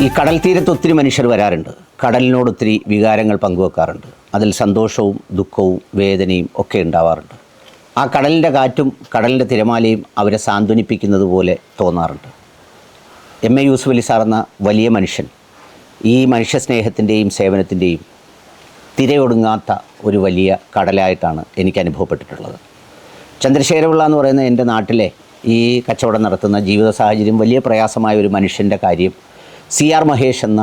ഈ കടൽ തീരത്ത് ഒത്തിരി മനുഷ്യർ വരാറുണ്ട്. കടലിനോട് ഒത്തിരി വികാരങ്ങൾ പങ്കുവെക്കാറുണ്ട്. അതിൽ സന്തോഷവും ദുഃഖവും വേദനയും ഒക്കെ ഉണ്ടാവാറുണ്ട്. ആ കടലിൻ്റെ കാറ്റും കടലിൻ്റെ തിരമാലയും അവരെ സാന്ത്വനിപ്പിക്കുന്നത് പോലെ തോന്നാറുണ്ട്. എം.എ. യൂസുഫ് അലി സാർ എന്ന വലിയ മനുഷ്യൻ ഈ മനുഷ്യസ്നേഹത്തിൻ്റെയും സേവനത്തിൻ്റെയും തിരയൊടുങ്ങാത്ത ഒരു വലിയ കടലായിട്ടാണ് എനിക്ക് അനുഭവപ്പെട്ടിട്ടുള്ളത്. ചന്ദ്രശേഖരപിള്ള എന്ന് പറയുന്ന എൻ്റെ നാട്ടിലെ ഈ കച്ചവടം നടത്തുന്ന ജീവിത സാഹചര്യം വലിയ പ്രയാസമായ ഒരു മനുഷ്യൻ്റെ കാര്യം CR മഹേഷ് എന്ന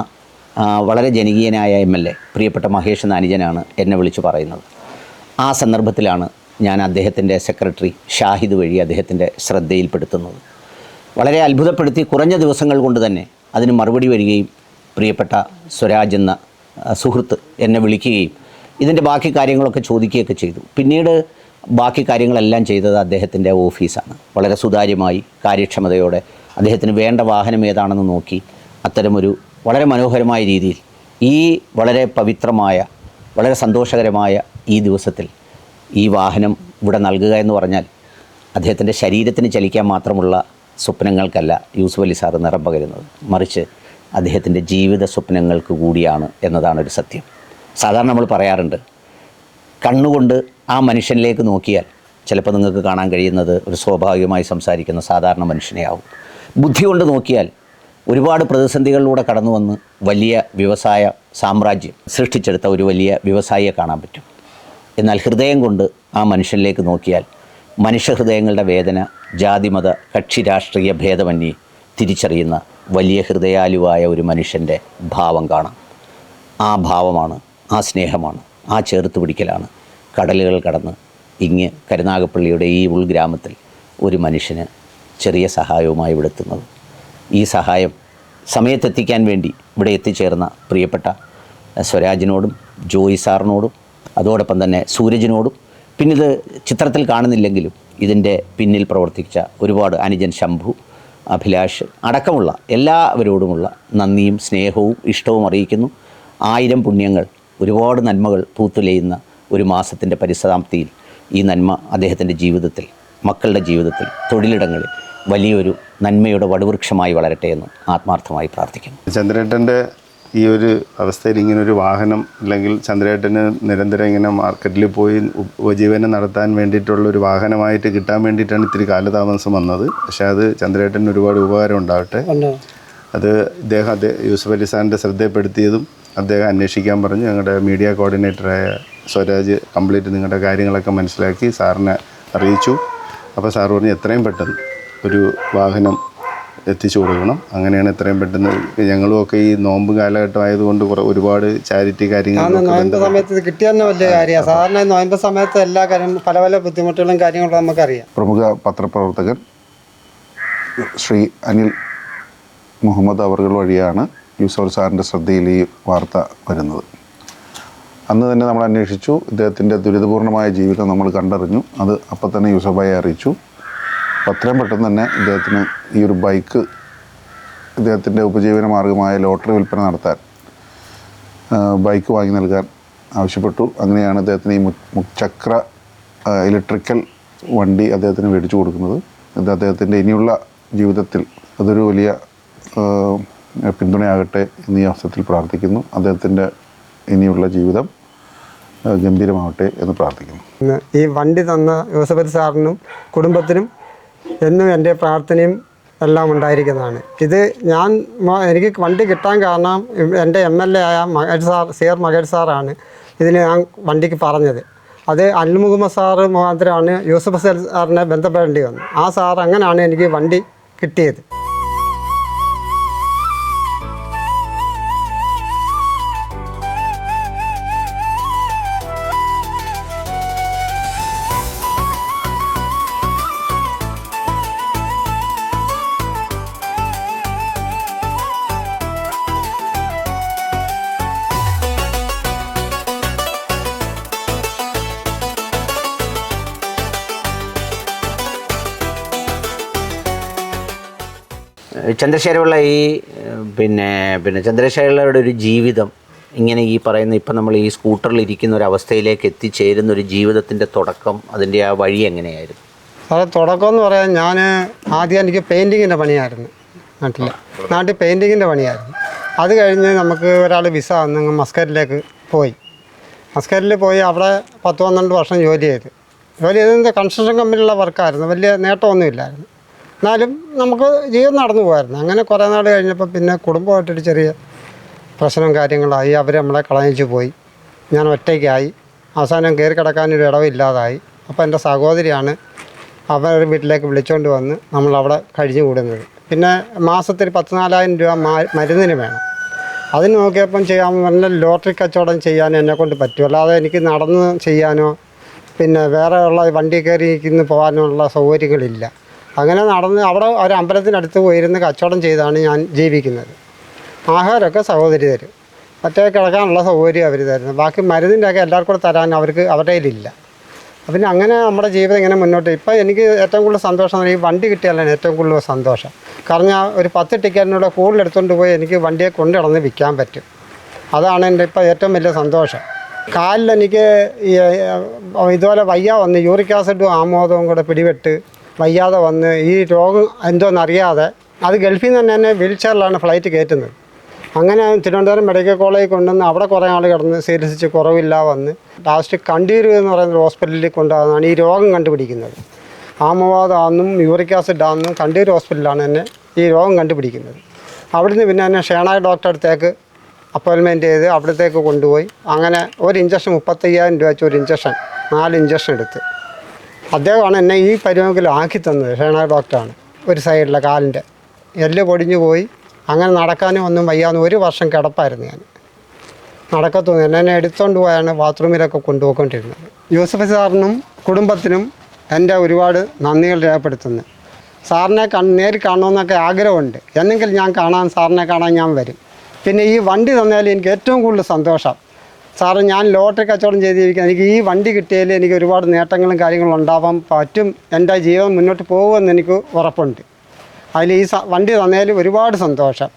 വളരെ ജനകീയനായ MLA, പ്രിയപ്പെട്ട മഹേഷ് എന്ന അനുജനാണ് എന്നെ വിളിച്ചു പറയുന്നത്. ആ സന്ദർഭത്തിലാണ് ഞാൻ അദ്ദേഹത്തിൻ്റെ സെക്രട്ടറി ഷാഹിദ് വഴി അദ്ദേഹത്തിൻ്റെ ശ്രദ്ധയിൽപ്പെടുത്തുന്നത്. വളരെ അത്ഭുതപ്പെടുത്തി കുറഞ്ഞ ദിവസങ്ങൾ കൊണ്ട് തന്നെ അതിന് മറുപടി വരികയും പ്രിയപ്പെട്ട സ്വരാജ് എന്ന സുഹൃത്ത് എന്നെ വിളിക്കുകയും ഇതിൻ്റെ ബാക്കി കാര്യങ്ങളൊക്കെ ചോദിക്കുകയൊക്കെ ചെയ്തു. പിന്നീട് ബാക്കി കാര്യങ്ങളെല്ലാം ചെയ്തത് അദ്ദേഹത്തിൻ്റെ ഓഫീസാണ്. വളരെ സുതാര്യമായി കാര്യക്ഷമതയോടെ അദ്ദേഹത്തിന് വേണ്ട വാഹനം ഏതാണെന്ന് നോക്കി അത്തരമൊരു വളരെ മനോഹരമായ രീതിയിൽ ഈ വളരെ പവിത്രമായ വളരെ സന്തോഷകരമായ ഈ ദിവസത്തിൽ ഈ വാഹനം ഇവിടെ നൽകുക എന്ന് പറഞ്ഞാൽ അദ്ദേഹത്തിൻ്റെ ശരീരത്തിന് ചലിക്കാൻ മാത്രമുള്ള സ്വപ്നങ്ങൾക്കല്ല യൂസുഫ് അലി സാറ് നിറം പകരുന്നത്, മറിച്ച് അദ്ദേഹത്തിൻ്റെ ജീവിത സ്വപ്നങ്ങൾക്ക് കൂടിയാണ് എന്നതാണ് ഒരു സത്യം. സാധാരണ നമ്മൾ പറയാറുണ്ട്, കണ്ണുകൊണ്ട് ആ മനുഷ്യനിലേക്ക് നോക്കിയാൽ ചിലപ്പോൾ നിങ്ങൾക്ക് കാണാൻ കഴിയുന്നത് ഒരു സ്വാഭാവികമായി സംസാരിക്കുന്ന സാധാരണ മനുഷ്യനെയാവും. ബുദ്ധി കൊണ്ട് നോക്കിയാൽ ഒരുപാട് പ്രതിസന്ധികളിലൂടെ കടന്നു വന്ന് വലിയ വ്യവസായ സാമ്രാജ്യം സൃഷ്ടിച്ചെടുത്ത ഒരു വലിയ വ്യവസായിയെ കാണാൻ പറ്റും. എന്നാൽ ഹൃദയം കൊണ്ട് ആ മനുഷ്യനിലേക്ക് നോക്കിയാൽ മനുഷ്യഹൃദയങ്ങളുടെ വേദന ജാതിമത കക്ഷി രാഷ്ട്രീയ ഭേദമന്യേ തിരിച്ചറിയുന്ന വലിയ ഹൃദയാലുവായ ഒരു മനുഷ്യൻ്റെ ഭാവം കാണാം. ആ ഭാവമാണ്, ആ സ്നേഹമാണ്, ആ ചേർത്ത് പിടിക്കലാണ് കടലുകൾ കടന്ന് ഇങ്ങ് കരുനാഗപ്പള്ളിയുടെ ഈ ഉൾഗ്രാമത്തിൽ ഒരു മനുഷ്യന് ചെറിയ സഹായവുമായി ഇവിടെ എത്തുന്നത്. ഈ സഹായം സമയത്തെത്തിക്കാൻ വേണ്ടി ഇവിടെ എത്തിച്ചേർന്ന പ്രിയപ്പെട്ട സ്വരാജിനോടും ജോയി സാറിനോടും അതോടൊപ്പം തന്നെ സൂരജിനോടും പിന്നിത് ചിത്രത്തിൽ കാണുന്നില്ലെങ്കിലും ഇതിൻ്റെ പിന്നിൽ പ്രവർത്തിച്ച ഒരുപാട് അനുജൻ ശംഭു, അഭിലാഷ് അടക്കമുള്ള എല്ലാവരോടുമുള്ള നന്ദിയും സ്നേഹവും ഇഷ്ടവും അറിയിക്കുന്നു. 1000 പുണ്യങ്ങൾ, ഒരുപാട് നന്മകൾ പൂത്തുലയുന്ന ഒരു മാസത്തിൻ്റെ പരിസമാപ്തിയിൽ ഈ നന്മ അദ്ദേഹത്തിൻ്റെ ജീവിതത്തിൽ, മക്കളുടെ ജീവിതത്തിൽ, തൊഴിലിടങ്ങളിൽ വലിയൊരു നന്മയുടെ വടുവൃക്ഷമായി വളരട്ടെ എന്ന് ആത്മാർത്ഥമായി പ്രാർത്ഥിക്കുന്നു. ചന്ദ്രേട്ടൻ്റെ ഈ ഒരു അവസ്ഥയിൽ ഇങ്ങനൊരു വാഹനം, അല്ലെങ്കിൽ ചന്ദ്രേട്ടന് നിരന്തരം ഇങ്ങനെ മാർക്കറ്റിൽ പോയി ഉപജീവനം നടത്താൻ വേണ്ടിയിട്ടുള്ളൊരു വാഹനമായിട്ട് കിട്ടാൻ വേണ്ടിയിട്ടാണ് ഇത്തിരി കാലതാമസം വന്നത്. പക്ഷേ അത് ചന്ദ്രേട്ടന് ഒരുപാട് ഉപകാരം ഉണ്ടാവട്ടെ. അത് യൂസുഫ് അലി സാറിൻ്റെ ശ്രദ്ധപ്പെടുത്തിയതും അദ്ദേഹം അന്വേഷിക്കാൻ പറഞ്ഞു. ഞങ്ങളുടെ മീഡിയ കോർഡിനേറ്ററായ സ്വരാജ് കംപ്ലീറ്റ് നിങ്ങളുടെ കാര്യങ്ങളൊക്കെ മനസ്സിലാക്കി സാറിനെ അറിയിച്ചു. അപ്പോൾ സാർ പറഞ്ഞു എത്രയും പെട്ടെന്ന് ഒരു വാഹനം എത്തിച്ചു കൊടുക്കണം. അങ്ങനെയാണ് എത്രയും പെട്ടെന്ന് ഞങ്ങളും ഒക്കെ ഈ നോമ്പ് കാലഘട്ടം ആയതുകൊണ്ട് ഒരുപാട് ചാരിറ്റി കാര്യങ്ങൾ നോയമ്പ് സമയത്ത് കിട്ടിയ വലിയ കാര്യമാണ്. സാധാരണ നോയമ്പ് സമയത്ത് എല്ലാ കാര്യം പല പല ബുദ്ധിമുട്ടുകളും കാര്യങ്ങളും നമുക്കറിയാം. പ്രമുഖ പത്രപ്രവർത്തകൻ ശ്രീ അനിൽ മുഹമ്മദ് അവർ വഴിയാണ് യൂസുഫ് സാറിൻ്റെ ശ്രദ്ധയിൽ ഈ വാർത്ത വരുന്നത്. അന്ന് തന്നെ നമ്മൾ അന്വേഷിച്ചു. ഇദ്ദേഹത്തിൻ്റെ ദുരിതപൂർണമായ ജീവിതം നമ്മൾ കണ്ടറിഞ്ഞു. അത് അപ്പം തന്നെ യൂസുഫ് ഭായിയെ അറിയിച്ചു. അത്രയും പെട്ടെന്ന് തന്നെ ഇദ്ദേഹത്തിന് ഈ ഒരു ബൈക്ക്, ഇദ്ദേഹത്തിൻ്റെ ഉപജീവന മാർഗമായ ലോട്ടറി വിൽപ്പന നടത്താൻ ബൈക്ക് വാങ്ങി നൽകാൻ ആവശ്യപ്പെട്ടു. അങ്ങനെയാണ് അദ്ദേഹത്തിന് ഈ മുച്ചക്ര ഇലക്ട്രിക്കൽ വണ്ടി അദ്ദേഹത്തിന് മേടിച്ചു കൊടുക്കുന്നത്. ഇത് അദ്ദേഹത്തിൻ്റെ ഇനിയുള്ള ജീവിതത്തിൽ അതൊരു വലിയ പിന്തുണയാകട്ടെ എന്ന് ഈ അവസരത്തിൽ പ്രാർത്ഥിക്കുന്നു. അദ്ദേഹത്തിൻ്റെ ഇനിയുള്ള ജീവിതം ഗംഭീരമാവട്ടെ എന്ന് പ്രാർത്ഥിക്കുന്നു. ഈ വണ്ടി തന്ന യൂസുഫ് അലി സാറിനും കുടുംബത്തിനും എന്നും എൻ്റെ പ്രാർത്ഥനയും എല്ലാം ഉണ്ടായിരിക്കുന്നതാണ്. ഇത് എനിക്ക് വണ്ടി കിട്ടാൻ കാരണം എൻ്റെ MLA ആയ മഹേഷ് സാർ, CR മഹേഷ് സാറാണ് ഇതിന് ഞാൻ വണ്ടിക്ക് പറഞ്ഞത്. അത് അനിൽ മുഹമ്മദ് സാറ് മുഖാന്തരമാണ് യൂസുഫ് അലി സാറിനെ ബന്ധപ്പെടേണ്ടി വന്നത്. ആ സാർ അങ്ങനെയാണ് എനിക്ക് വണ്ടി കിട്ടിയത്. ചന്ദ്രശേഖരപിള്ള പിന്നെ ചന്ദ്രശേഖരപിള്ളയുടെ ഒരു ജീവിതം ഇങ്ങനെ ഈ പറയുന്ന ഇപ്പം നമ്മൾ ഈ സ്കൂട്ടറിലിരിക്കുന്ന ഒരു അവസ്ഥയിലേക്ക് എത്തിച്ചേരുന്ന ഒരു ജീവിതത്തിൻ്റെ തുടക്കം, അതിൻ്റെ ആ വഴി എങ്ങനെയായിരുന്നു? അത് തുടക്കം എന്ന് പറയാൻ ഞാൻ ആദ്യം എനിക്ക് പെയിൻറ്റിങ്ങിൻ്റെ പണിയായിരുന്നു. നാട്ടിൽ പെയിൻറ്റിങ്ങിൻ്റെ പണിയായിരുന്നു. അത് കഴിഞ്ഞ് നമുക്ക് ഒരാൾ വിസ വന്ന് മസ്കറ്റിലേക്ക് പോയി. മസ്കറ്റിൽ പോയി അവിടെ 10-12 വർഷം ജോലി ചെയ്തത് കൺസ്ട്രക്ഷൻ കമ്പനിയിലുള്ള വർക്കായിരുന്നു. വലിയ നേട്ടമൊന്നുമില്ലായിരുന്നു, എന്നാലും നമുക്ക് ജീവിതം നടന്നു പോകായിരുന്നു. അങ്ങനെ കുറേ നാൾ കഴിഞ്ഞപ്പോൾ പിന്നെ കുടുംബമായിട്ടൊരു ചെറിയ പ്രശ്നവും കാര്യങ്ങളായി. അവർ നമ്മളെ കളഞ്ഞിച്ച് പോയി. ഞാൻ ഒറ്റയ്ക്കായി. അവസാനം കയറി കിടക്കാനൊരു ഇടവില്ലാതായി. അപ്പോൾ എൻ്റെ സഹോദരിയാണ് അവരുടെ വീട്ടിലേക്ക് വിളിച്ചുകൊണ്ട് വന്ന് നമ്മളവിടെ കഴിഞ്ഞു കൂടുന്നത്. പിന്നെ മാസത്തിൽ 14,000 രൂപ മരുന്നിന് വേണം. അതിന് നോക്കിയപ്പം ചെയ്യാമെന്ന് പറഞ്ഞാൽ ലോട്ടറി കച്ചവടം ചെയ്യാൻ എന്നെക്കൊണ്ട് പറ്റും, അല്ലാതെ എനിക്ക് നടന്ന് ചെയ്യാനോ പിന്നെ വേറെ ഉള്ള വണ്ടി കയറി ഇന്ന് പോകാനുള്ള സൗകര്യങ്ങളില്ല. അങ്ങനെ നടന്ന് അവിടെ ഒരു അമ്പലത്തിനടുത്ത് പോയിരുന്ന് കച്ചവടം ചെയ്താണ് ഞാൻ ജീവിക്കുന്നത്. ആഹാരമൊക്കെ സഹോദരി തരും, മറ്റേ കിടക്കാനുള്ള സൗകര്യം അവർ തരുന്നത്. ബാക്കി മരുന്നിൻ്റെയൊക്കെ എല്ലാവർക്കും കൂടെ തരാൻ അവരുടെ കയ്യിലില്ല. പിന്നെ അങ്ങനെ നമ്മുടെ ജീവിതം ഇങ്ങനെ മുന്നോട്ട്. ഇപ്പോൾ എനിക്ക് ഏറ്റവും കൂടുതൽ സന്തോഷം ഈ വണ്ടി കിട്ടിയാലാണ് ഏറ്റവും കൂടുതൽ സന്തോഷം. കാരണം ഞാൻ ഒരു 10 ടിക്കറ്റിനൂടെ കൂടുതൽ എടുത്തുകൊണ്ട് പോയി എനിക്ക് വണ്ടിയെ കൊണ്ടുനടന്ന് വിൽക്കാൻ പറ്റും. അതാണ് എൻ്റെ ഇപ്പോൾ ഏറ്റവും വലിയ സന്തോഷം. കാലിലെനിക്ക് ഇതുപോലെ വയ്യ വന്ന് യൂറിക് ആസിഡും ആമോദവും കൂടെ പിടിപെട്ട് വയ്യാതെ വന്ന് ഈ രോഗം എന്തോന്നറിയാതെ അത് ഗൾഫിൽ നിന്ന് തന്നെ വീൽ ചെയറിലാണ് ഫ്ലൈറ്റ് കയറ്റുന്നത്. അങ്ങനെ തിരുവനന്തപുരം മെഡിക്കൽ കോളേജിൽ കൊണ്ടുവന്ന് അവിടെ കുറേ ആൾ കിടന്ന് ചികിത്സിച്ച് കുറവില്ല വന്ന് ലാസ്റ്റ് കണ്ടീർ എന്ന് പറയുന്ന ഹോസ്പിറ്റലിൽ കൊണ്ടുവന്നാണ് ഈ രോഗം കണ്ടുപിടിക്കുന്നത്. ആമവാദമാണെന്നും യൂറിക് ആസിഡാണെന്നും കണ്ടീർ ഹോസ്പിറ്റലിലാണ് എന്നെ ഈ രോഗം കണ്ടുപിടിക്കുന്നത്. അവിടുന്ന് പിന്നെ എന്നെ ഷേണായി ഡോക്ടറെ അടുത്തേക്ക് അപ്പോയിൻമെൻറ്റ് ചെയ്ത് അവിടത്തേക്ക് കൊണ്ടുപോയി. അങ്ങനെ ഒരു ഇഞ്ചക്ഷൻ 35,000 രൂപ വെച്ച് ഒരു ഇഞ്ചക്ഷൻ 4 ഇഞ്ചക്ഷൻ എടുത്ത് അദ്ദേഹമാണ് എന്നെ ഈ പരുവത്തിലാക്കി തന്നത്. ഷേണായി ഡോക്ടറാണ്. ഒരു സൈഡിലെ കാലിൻ്റെ എല്ല് പൊടിഞ്ഞു പോയി. അങ്ങനെ നടക്കാനും ഒന്നും വയ്യാന്ന് 1 വർഷം കിടപ്പായിരുന്നു ഞാൻ. നടക്കത്തൊന്നും എന്നെ എടുത്തുകൊണ്ട് പോയാണ് ബാത്റൂമിലൊക്കെ കൊണ്ടുപോയിക്കൊണ്ടിരുന്നത്. യൂസഫ് സാറിനും കുടുംബത്തിനും എൻ്റെ ഒരുപാട് നന്ദികൾ രേഖപ്പെടുത്തുന്നു. സാറിനെ നേരിൽ കാണണമെന്നൊക്കെ ആഗ്രഹമുണ്ട്. എന്നെങ്കിലും ഞാൻ സാറിനെ കാണാൻ ഞാൻ വരും. പിന്നെ ഈ വണ്ടി തന്നാലും എനിക്ക് ഏറ്റവും കൂടുതൽ സന്തോഷം. സാറ് ഞാൻ ലോട്ടറി കച്ചവടം ചെയ്തിരിക്കുന്നത് എനിക്ക് ഈ വണ്ടി കിട്ടിയതിൽ എനിക്ക് ഒരുപാട് നേട്ടങ്ങളും കാര്യങ്ങളും ഉണ്ടാവാൻ പറ്റും. എൻ്റെ ജീവിതം മുന്നോട്ട് പോകുമെന്ന് എനിക്ക് ഉറപ്പുണ്ട്. അതിൽ ഈ വണ്ടി തന്നതിൽ ഒരുപാട് സന്തോഷം.